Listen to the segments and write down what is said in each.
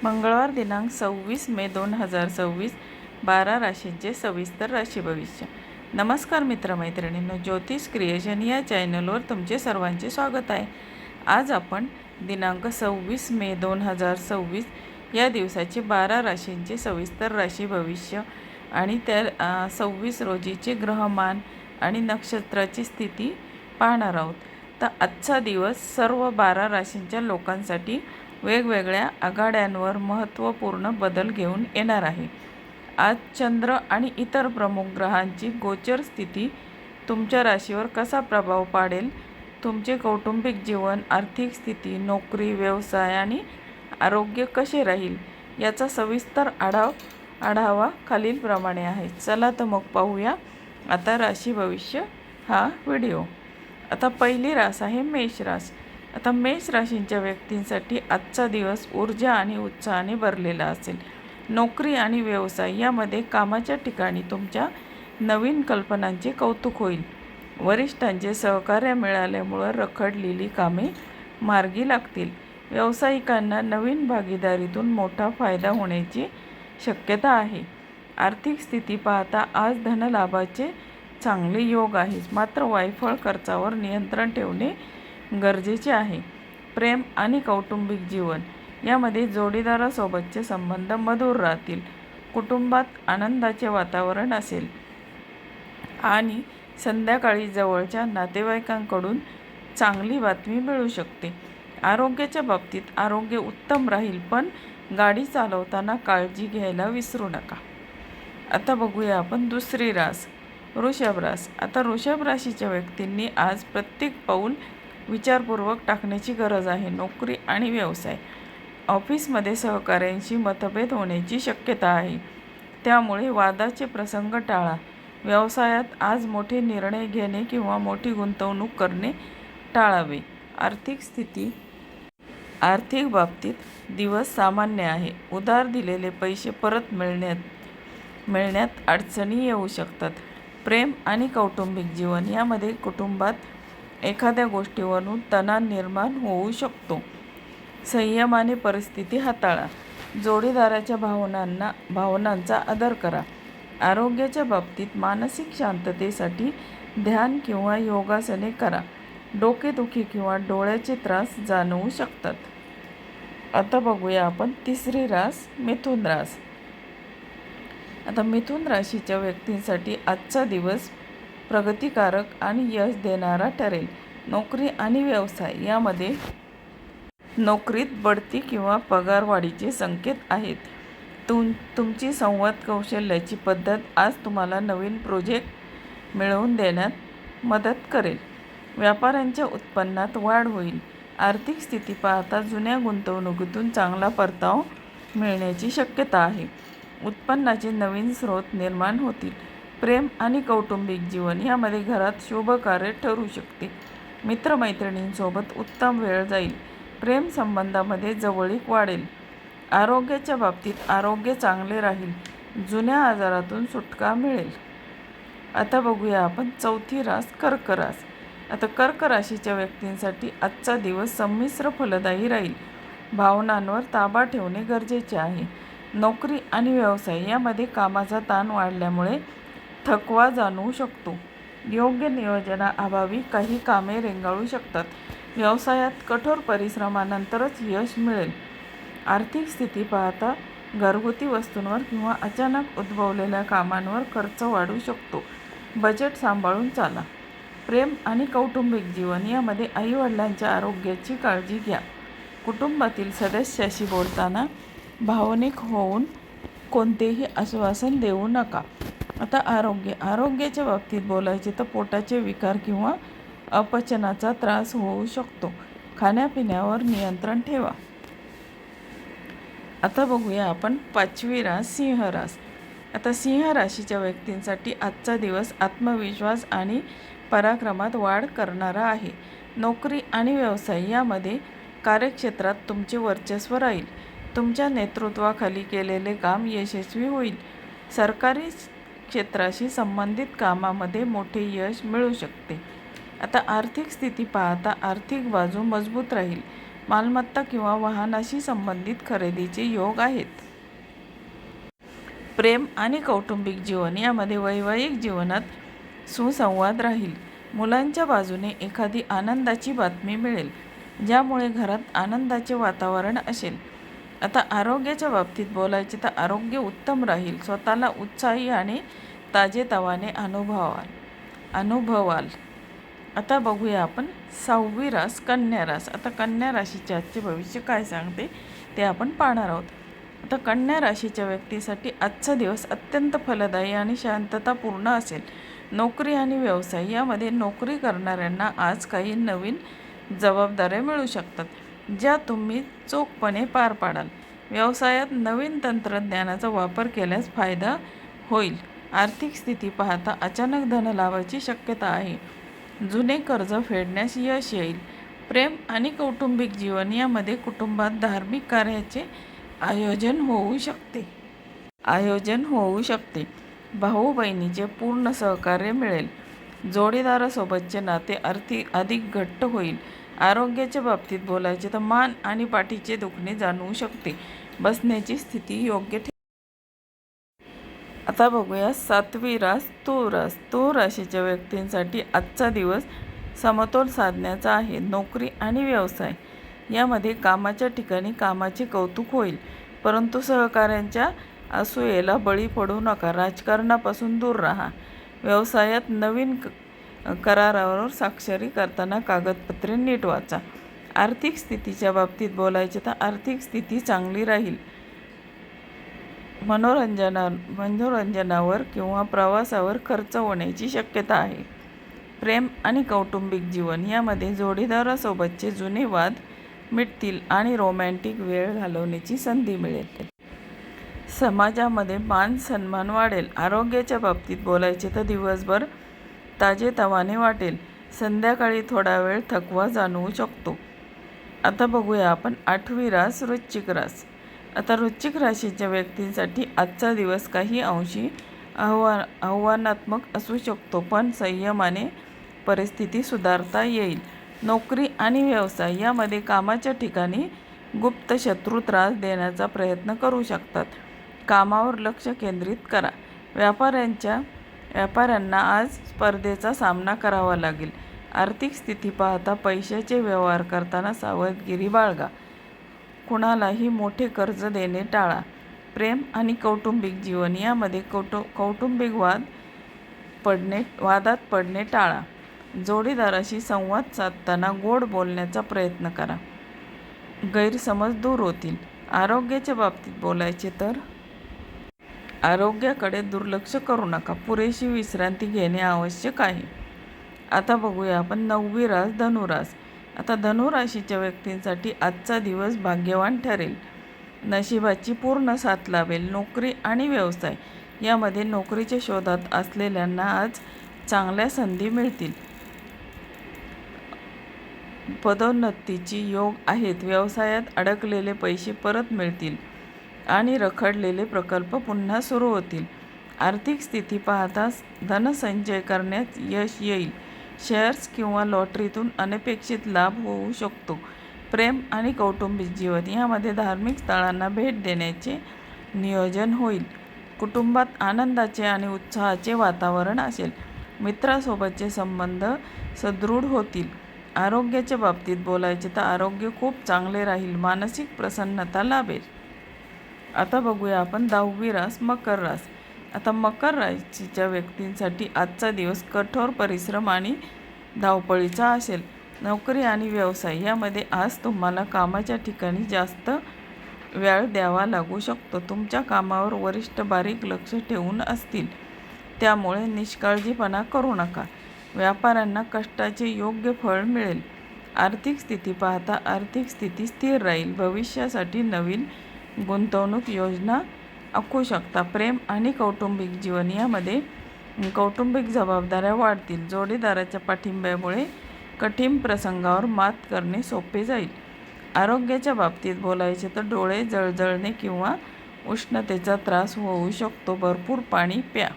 मंगळवार दिनांक 26 मे 2026 12 राशींचे सविस्तर राशी भविष्य. नमस्कार मित्रमैत्रिणींनो, ज्योतिष क्रिएशन या चॅनलवर तुमचे सर्वांचे स्वागत आहे. आज आपण दिनांक 26 मे 2026 या दिवसाचे 12 राशींचे सविस्तर राशी भविष्य आणि त्या 26 रोजीचे ग्रहमान आणि नक्षत्राची स्थिती पाहणार आहोत. तर आजचा दिवस सर्व 12 राशींच्या लोकांसाठी वेगवेगळ्या आघाड्यांवर महत्त्वपूर्ण बदल घेऊन येणार आहे. आज चंद्र आणि इतर प्रमुख ग्रहांची गोचर स्थिती तुमच्या राशीवर कसा प्रभाव पाडेल, तुमचे कौटुंबिक जीवन, आर्थिक स्थिती, नोकरी, व्यवसाय आणि आरोग्य कसे राहील याचा सविस्तर आढावा खालीलप्रमाणे आहे. चला तर मग पाहूया आता राशी भविष्य हा व्हिडिओ. आता पहिली रास आहे मेष रास. आता मेष राशींच्या व्यक्तींसाठी आजचा दिवस ऊर्जा आणि उत्साहाने भरलेला असेल. नोकरी आणि व्यवसाय यामध्ये कामाच्या ठिकाणी तुमच्या नवीन कल्पनांचे कौतुक होईल. वरिष्ठांचे सहकार्य मिळाल्यामुळं रखडलेली कामे मार्गी लागतील. व्यावसायिकांना नवीन भागीदारीतून मोठा फायदा होण्याची शक्यता आहे. आर्थिक स्थिती पाहता आज धनलाभाचे चांगले योग आहेत, मात्र वायफळ खर्चावर नियंत्रण ठेवणे गरजेचे आहे. प्रेम आणि कौटुंबिक जीवन यामध्ये जोडीदारासोबतचे संबंध मधुर राहतील. कुटुंबात आनंदाचे वातावरण असेल आणि संध्याकाळी जवळच्या नातेवाईकांकडून चांगली बातमी मिळू शकते. आरोग्याच्या बाबतीत आरोग्य उत्तम राहील, पण गाडी चालवताना काळजी घ्यायला विसरू नका. आता बघूया आपण दुसरी रास वृषभ रास. आता वृषभ राशीच्या व्यक्तींनी आज प्रत्येक पाऊल विचारपूर्वक टाकण्याची गरज आहे. नोकरी आणि व्यवसाय ऑफिसमध्ये सहकाऱ्यांशी मतभेद होण्याची शक्यता आहे, त्यामुळे वादाचे प्रसंग टाळा. व्यवसायात आज मोठे निर्णय घेणे किंवा मोठी गुंतवणूक करणे टाळावे. आर्थिक बाबतीत दिवस सामान्य आहे. उधार दिलेले पैसे परत मिळण्यात अडचणी येऊ शकतात. प्रेम आणि कौटुंबिक जीवन यामध्ये कुटुंबात एखाद्या गोष्टीवरून तणाव निर्माण होऊ शकतो. संयमाने परिस्थिती हाताळा. जोडीदाराच्या भावनांचा आदर करा. आरोग्याच्या बाबतीत मानसिक शांततेसाठी ध्यान किंवा योगासने करा. डोकेदुखी किंवा डोळ्याचे त्रास जाणवू शकतात. आता बघूया आपण तिसरी रास मिथुन रास. आता मिथुन राशीच्या व्यक्तींसाठी आजचा दिवस प्रगतिकारक आणि यश देणारा ठरेल. नोकरी आणि व्यवसाय यामध्ये नोकरीत बढती किंवा पगारवाढीचे संकेत आहेत. तुमची संवाद कौशल्याची पद्धत आज तुम्हाला नवीन प्रोजेक्ट मिळवून देण्यात मदत करेल. व्यापाऱ्यांच्या उत्पन्नात वाढ होईल. आर्थिक स्थिती पाहता जुन्या गुंतवणुकीतून चांगला परतावा मिळण्याची शक्यता आहे. उत्पन्नाचे नवीन स्रोत निर्माण होतील. प्रेम आणि कौटुंबिक जीवन यामध्ये घरात शुभ कार्य ठरू शकते. मित्रमैत्रिणींसोबत उत्तम वेळ जाईल. प्रेम संबंधामध्ये जवळीक वाढेल. आरोग्याच्या बाबतीत आरोग्य चांगले राहील. जुन्या आजारातून सुटका मिळेल. आता बघूया आपण चौथी रास कर्क रास. आता कर्क राशीच्या व्यक्तींसाठी आजचा दिवस संमिश्र फलदायी राहील. भावनांवर ताबा ठेवणे गरजेचे आहे. नोकरी आणि व्यवसाय यामध्ये कामाचा ताण वाढल्यामुळे थकवा जाणवू शकतो. योग्य नियोजनाअभावी काही कामे रेंगाळू शकतात. व्यवसायात कठोर परिश्रमानंतरच यश मिळेल. आर्थिक स्थिती पाहता घरगुती वस्तूंवर किंवा अचानक उद्भवलेल्या कामांवर खर्च वाढू शकतो. बजेट सांभाळून चाला. प्रेम आणि कौटुंबिक जीवन यामध्ये आईवडिलांच्या आरोग्याची काळजी घ्या. कुटुंबातील सदस्याशी बोलताना भावनिक होऊन कोणतेही आश्वासन देऊ नका. आता आरोग्याच्या बाबतीत बोलायचे तर पोटाचे विकार किंवा अपचनाचा त्रास होऊ शकतो. खाण्यापिण्यावर नियंत्रण ठेवा. आता बघूया आपण पाचवी रास सिंह रास. आता सिंह राशीच्या व्यक्तींसाठी आजचा दिवस आत्मविश्वास आणि पराक्रमात वाढ करणारा आहे. नोकरी आणि व्यवसाय यामध्ये कार्यक्षेत्रात तुमचे वर्चस्व राहील. तुमच्या नेतृत्वाखाली केलेले काम यशस्वी होईल. सरकारी क्षेत्राशी संबंधित कामामध्ये मोठे यश मिळू शकते. आता आर्थिक स्थिती पाहता आर्थिक बाजू मजबूत राहील. मालमत्ता किंवा वाहनाशी संबंधित खरेदीचे योग आहेत. प्रेम आणि कौटुंबिक जीवन यामध्ये वैवाहिक जीवनात सुसंवाद राहील. मुलांच्या बाजूने एखादी आनंदाची बातमी मिळेल, ज्यामुळे घरात आनंदाचे वातावरण असेल. आता आरोग्याच्या बाबतीत बोलायचे तर आरोग्य उत्तम राहील. स्वतःला उत्साही आणि ताजेतवाने अनुभवाल. आता बघूया आपण 6वी रास कन्या रास. आता कन्या राशीचे आजचे भविष्य काय सांगते ते आपण पाहणार आहोत. आता कन्या राशीच्या व्यक्तीसाठी आजचा दिवस अत्यंत फलदायी आणि शांततापूर्ण असेल. नोकरी आणि व्यवसाय यामध्ये नोकरी करणाऱ्यांना आज काही नवीन जबाबदाऱ्या मिळू शकतात, ज्या तुम्ही चोखपणे पार पाडाल. व्यवसायात नवीन तंत्रज्ञानाचा वापर केल्यास फायदा होईल. आर्थिक स्थिती पाहता अचानक धनलाभाची शक्यता आहे. जुने कर्ज फेडण्यास यश येईल. प्रेम आणि कौटुंबिक जीवन यामध्ये कुटुंबात धार्मिक कार्याचे आयोजन होऊ शकते. भाऊ बहिणीचे पूर्ण सहकार्य मिळेल. जोडीदारासोबतचे नाते अधिक घट्ट होईल. आरोग्याच्या बाबतीत बोलायचे तर मान आणि पाठीचे दुखणे जाणवू शकते. बसण्याची स्थिती योग्य आता बघूया 7वी रास तुळ रास. तुळ राशीच्या व्यक्तींसाठी आजचा दिवस समतोल साधण्याचा आहे. नोकरी आणि व्यवसाय यामध्ये कामाच्या ठिकाणी कामाचे कौतुक होईल, परंतु सहकाऱ्यांच्या असूयेला बळी पडू नका. राजकारणापासून दूर राहा. व्यवसायात नवीन करारावर स्वाक्षरी करताना कागदपत्रे नीट वाचा. आर्थिक स्थितीच्या बाबतीत बोलायचे तर आर्थिक स्थिती चांगली राहील. मनोरंजनावर किंवा प्रवासावर खर्च होण्याची शक्यता आहे. प्रेम आणि कौटुंबिक जीवन यामध्ये जोडीदारासोबतचे जुने वाद मिटतील आणि रोमॅन्टिक वेळ घालवण्याची संधी मिळेल. समाजामध्ये मान सन्मान वाढेल. आरोग्याच्या बाबतीत बोलायचे तर दिवसभर ताजेतवाने वाटेल. संध्याकाळी थोडा वेळ थकवा जाणवू शकतो. आता बघूया आपण 8वी रास वृश्चिक रास. आता वृश्चिक राशीच्या व्यक्तींसाठी आजचा दिवस काही अंशी आव्हानात्मक असू शकतो, पण संयमाने परिस्थिती सुधारता येईल. नोकरी आणि व्यवसाय यामध्ये कामाच्या ठिकाणी गुप्त शत्रू त्रास देण्याचा प्रयत्न करू शकतात. कामावर लक्ष केंद्रित करा. व्यापाऱ्यांना आज स्पर्धेचा सामना करावा लागेल. आर्थिक स्थिती पाहता पैशाचे व्यवहार करताना सावधगिरी बाळगा. कुणालाही मोठे कर्ज देणे टाळा. प्रेम आणि कौटुंबिक जीवन यामध्ये कौटुंबिक वादात पडणे टाळा. जोडीदाराशी संवाद साधताना गोड बोलण्याचा प्रयत्न करा. गैरसमज दूर होतील. आरोग्याच्या बाबतीत बोलायचे तर आरोग्याकडे दुर्लक्ष करू नका. पुरेशी विश्रांती घेणे आवश्यक आहे. आता बघूया आपण 9वी रास धनुरास. आता धनुराशीच्या व्यक्तींसाठी आजचा दिवस भाग्यवान ठरेल. नशिबाची पूर्ण साथ लाभेल. नोकरी आणि व्यवसाय यामध्ये नोकरीच्या शोधात असलेल्यांना आज चांगल्या संधी मिळतील. पदोन्नतीची योग आहेत. व्यवसायात अडकलेले पैसे परत मिळतील आणि रखडलेले प्रकल्प पुन्हा सुरू होतील. आर्थिक स्थिती पाहता धनसंचय करण्यात यश येईल. शेअर्स किंवा लॉटरीतून अनपेक्षित लाभ होऊ शकतो. प्रेम आणि कौटुंबिक जीवन यामध्ये धार्मिक स्थळांना भेट देण्याचे नियोजन होईल. कुटुंबात आनंदाचे आणि उत्साहाचे वातावरण असेल. मित्रासोबतचे संबंध सुदृढ होतील. आरोग्याच्या बाबतीत बोलायचे तर आरोग्य खूप चांगले राहील. मानसिक प्रसन्नता लाभेल. आता बघूया आपण 10वी रास मकर रास. आता मकर राशीच्या व्यक्तींसाठी आजचा दिवस कठोर परिश्रम आणि धावपळीचा असेल. नोकरी आणि व्यवसाय यामध्ये आज तुम्हाला कामाच्या ठिकाणी जास्त वेळ द्यावा लागू शकतो. तुमच्या कामावर वरिष्ठ बारीक लक्ष ठेवून असतील, त्यामुळे निष्काळजीपणा करू नका. व्यापाऱ्यांना कष्टाचे योग्य फळ मिळेल. आर्थिक स्थिती पाहता आर्थिक स्थिती स्थिर राहील. भविष्यासाठी नवीन गुंतवणूक योजना आखू शकता. प्रेम आणि कौटुंबिक जीवन यामध्ये कौटुंबिक जबाबदाऱ्या वाढतील. जोडीदाराच्या पाठिंब्यामुळे कठीण प्रसंगावर मात करणे सोपे जाईल. आरोग्याच्या बाबतीत बोलायचे तर डोळे जळजळणे किंवा उष्णतेचा त्रास होऊ शकतो. भरपूर पाणी प्या.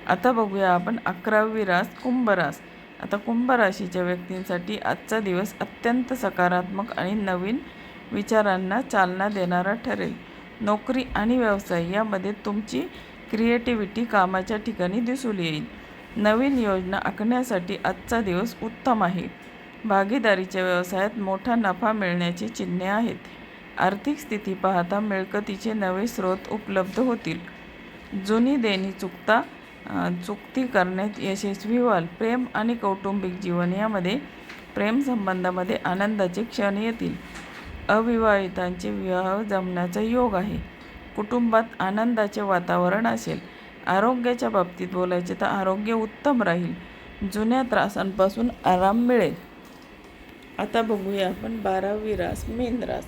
आता बघूया आपण 11वी रास कुंभ रास. आता कुंभ राशीच्या व्यक्तींसाठी आजचा दिवस अत्यंत सकारात्मक आणि नवीन विचारांना चालना देणारा ठरेल. नोकरी आणि व्यवसाय यामध्ये तुमची क्रिएटिव्हिटी कामाच्या ठिकाणी दिसून येईल. नवीन योजना आखण्यासाठी आजचा दिवस उत्तम आहे. भागीदारीच्या व्यवसायात मोठा नफा मिळण्याची चिन्हे आहेत. आर्थिक स्थिती पाहता मिळकतीचे नवे स्रोत उपलब्ध होतील. जुनी देणी चुकती करण्यात यशस्वी व्हाल. प्रेम आणि कौटुंबिक जीवन यामध्ये प्रेमसंबंधामध्ये आनंदाचे क्षण येतील. अविवाहितांचे विवाह जमण्याचा योग आहे. कुटुंबात आनंदाचे वातावरण असेल. आरोग्याच्या बाबतीत बोलायचे तर आरोग्य उत्तम राहील. जुन्या त्रासांपासून आराम मिळेल. आता बघूया आपण 12वी रास मीन रास.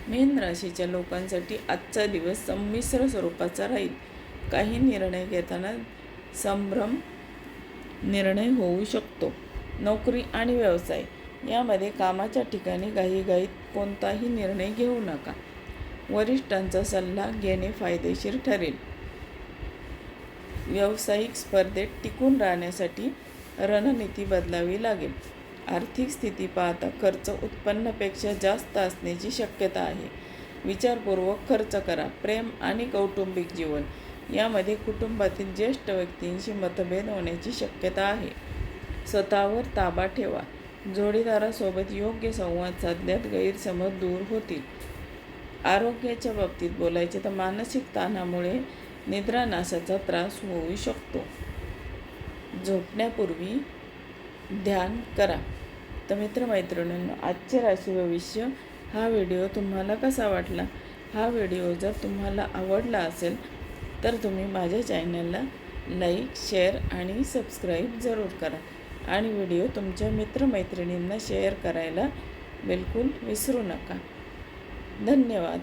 मीन राशीच्या लोकांसाठी आजचा दिवस संमिश्र स्वरूपाचा राहील. काही निर्णय घेताना संभ्रम निर्णय होऊ शकतो. नोकरी आणि व्यवसाय यामध्ये कामाच्या ठिकाणी घाईघाईत कोणताही निर्णय घेऊ नका. वरिष्ठांचा सल्ला घेणे फायदेशीर ठरेल. व्यावसायिक स्पर्धेत टिकून राहण्यासाठी रणनीती बदलावी लागेल. आर्थिक स्थिती पाहता खर्च उत्पन्नापेक्षा जास्त असण्याची शक्यता आहे. विचारपूर्वक खर्च करा. प्रेम आणि कौटुंबिक जीवन यामध्ये कुटुंबातील ज्येष्ठ व्यक्तींशी मतभेद होण्याची शक्यता आहे. स्वतःवर ताबा ठेवा. जोडीदारासोबत योग्य संवाद साधल्यात गैरसमज दूर होतील. आरोग्याच्या बाबतीत बोलायचे तर मानसिक ताणामुळे निद्रानाशाचा त्रास होऊ शकतो. झोपण्यापूर्वी ध्यान करा. तर मित्रमैत्रिणींनो, आजचे राशी भविष्य हा व्हिडिओ तुम्हाला कसा वाटला? हा व्हिडिओ जर तुम्हाला आवडला असेल तर तुम्ही माझ्या चॅनलला लाईक, शेअर आणि सबस्क्राईब जरूर करा. आणि व्हिडिओ तुमच्या मित्रमैत्रिणींना शेअर करायला बिलकुल विसरू नका. धन्यवाद.